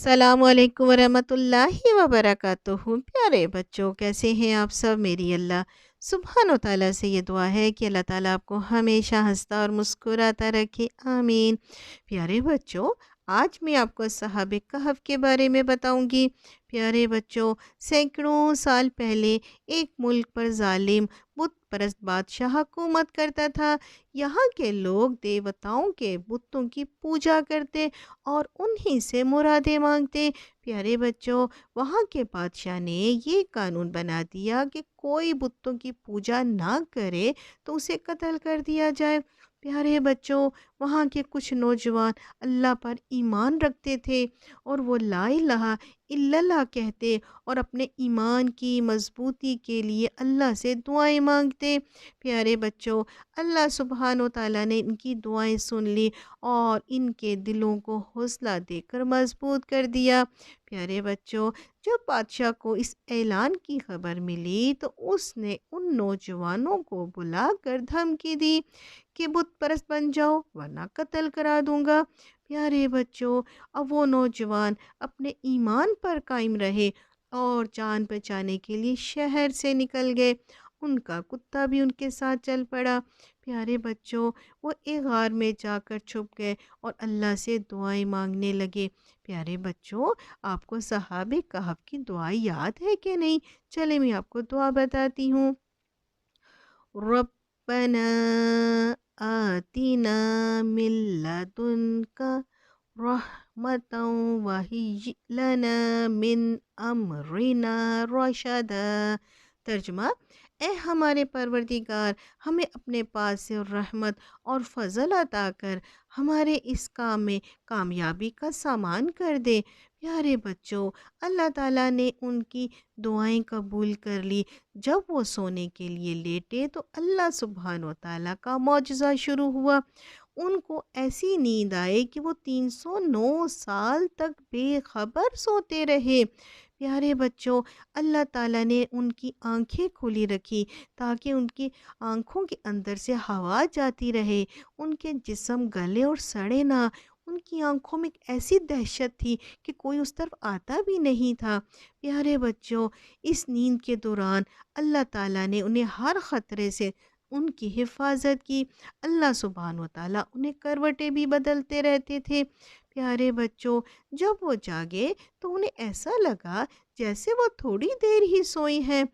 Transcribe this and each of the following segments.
अस्सलाम वालेकुम वरहमतुल्लाहि वबरकातुहू। प्यारे बच्चों, कैसे हैं आप सब? मेरी अल्लाह सुब्हान व तआला से ये दुआ है कि अल्लाह ताला आपको हमेशा हंसता और मुस्कुराता रखे, आमीन। प्यारे बच्चों, आज मैं आपको सहाबे कहफ के बारे में बताऊंगी। प्यारे बच्चों, सैकड़ों साल पहले एक मुल्क पर जालिम बुत परस्त बादशाह हुकूमत करता था। यहाँ के लोग देवताओं के बुतों की पूजा करते और उन्हीं से मुरादें मांगते। प्यारे बच्चों, वहाँ के बादशाह ने ये कानून बना दिया कि कोई बुतों की पूजा ना करे तो उसे कत्ल कर दिया जाए। प्यारे बच्चों, वहाँ के कुछ नौजवान अल्लाह पर ईमान रखते थे और वो ला इलाहा इल्लल्लाह कहते और अपने ईमान की मजबूती के लिए अल्लाह से दुआएं मांगते। प्यारे बच्चों, अल्लाह सुब्हान व तआला ने इनकी दुआएं सुन ली और इनके दिलों को हौसला देकर मजबूत कर दिया। प्यारे बच्चों, जब बादशाह को इस ऐलान की खबर मिली तो उसने उन नौजवानों को बुलाकर धमकी दी कि बुत परस्त बन जाओ वरना कत्ल करा दूंगा। प्यारे बच्चों, अब वो नौजवान अपने ईमान पर कायम रहे और जान बचाने के लिए शहर से निकल गए। उनका कुत्ता भी उनके साथ चल पड़ा। प्यारे बच्चों, वो एक गार में जाकर छुप गए और अल्लाह से दुआएं मांगने लगे। प्यारे बच्चों, आपको सहाबे कहफ की दुआ याद है कि नहीं? चले मैं आपको दुआ बताती हूँ। रब्बना आतिना मिन लदुनका रहमतन वहिय्य लना मिन अमरिना रशदा। तर्जुमा: ए हमारे परवरदिगार, हमें अपने पास से रहमत और फजल अता कर हमारे इस काम में कामयाबी का सामान कर दे। प्यारे बच्चों, अल्लाह ताला ने उनकी दुआएं कबूल कर ली। जब वो सोने के लिए लेटे तो अल्लाह सुब्हान व तआला का मौजज़ा शुरू हुआ। उनको ऐसी नींद आई कि वो 309 साल तक बेखबर सोते रहे। प्यारे बच्चों, अल्लाह ताला ने उनकी आंखें खुली रखी ताकि उनकी आंखों के अंदर से हवा जाती रहे, उनके जिस्म गले और सड़े ना। उनकी आंखों में एक ऐसी दहशत थी कि कोई उस तरफ आता भी नहीं था। प्यारे बच्चों, इस नींद के दौरान अल्लाह ताला ने उन्हें हर ख़तरे से उनकी हिफाजत की। अल्लाह सुब्हान व तआला उन्हें करवटें भी बदलते रहते थे। प्यारे बच्चों, जब वो जागे तो उन्हें ऐसा लगा जैसे वो थोड़ी देर ही सोई हैं।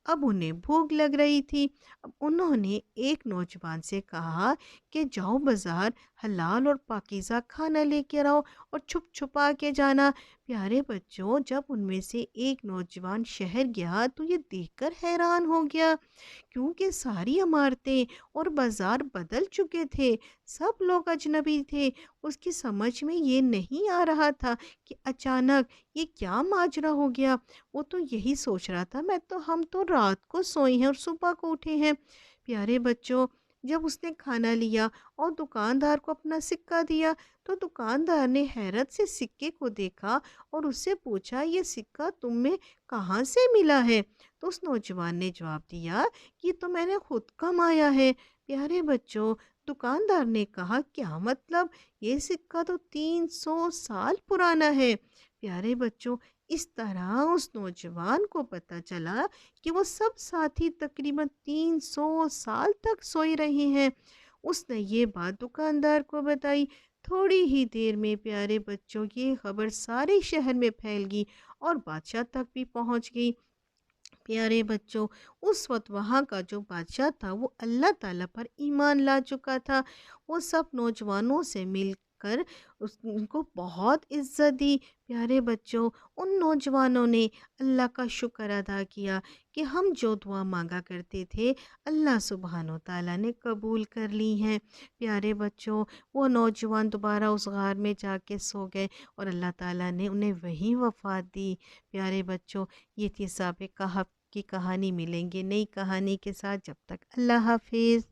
अब उन्हें भूख लग रही थी। अब उन्होंने एक नौजवान से कहा कि जाओ बाज़ार हलाल और पाकीज़ा खाना लेके आओ और छुप छुपा के जाना। प्यारे बच्चों, जब उनमें से एक नौजवान शहर गया तो ये देखकर हैरान हो गया, क्योंकि सारी इमारतें और बाजार बदल चुके थे। सब लोग अजनबी थे। उसकी समझ में ये नहीं आ रहा था कि अचानक ये क्या माजरा हो गया। वो तो यही सोच रहा था, मैं तो हम तो रात को सोए हैं और सुबह को उठे हैं। प्यारे बच्चों, जब उसने खाना लिया और दुकानदार को अपना सिक्का दिया तो दुकानदार ने हैरत से सिक्के को देखा और उससे पूछा, ये सिक्का तुम्हें कहाँ से मिला है? तो उस नौजवान ने जवाब दिया, ये तो मैंने खुद कमाया है। प्यारे बच्चों, दुकानदार ने कहा, क्या मतलब? ये सिक्का तो 300 साल पुराना है। प्यारे बच्चों, इस तरह उस नौजवान को पता चला कि वो सब साथी तकरीबन 300 साल तक सोए रहे हैं। उसने ये बात दुकानदार को बताई। थोड़ी ही देर में प्यारे बच्चों की खबर सारे शहर में फैल गई और बादशाह तक भी पहुंच गई। प्यारे बच्चों, उस वक्त वहाँ का जो बादशाह था वो अल्लाह ताला पर ईमान ला चुका था। वो सब नौजवानों से मिलकर उनको बहुत इज्जत दी। प्यारे बच्चों, उन नौजवानों ने अल्लाह का शुक्र अदा किया कि हम जो दुआ मांगा करते थे अल्लाह सुब्हान व तआला ने कबूल कर ली हैं। प्यारे बच्चों, वो नौजवान दोबारा उस गार में जाके सो गए और अल्लाह ताला ने उन्हें वहीं वफ़ात दी। प्यारे बच्चों, ये थी साबिक़ कहफ की कहानी। मिलेंगे नई कहानी के साथ, जब तक अल्लाह हाफिज़।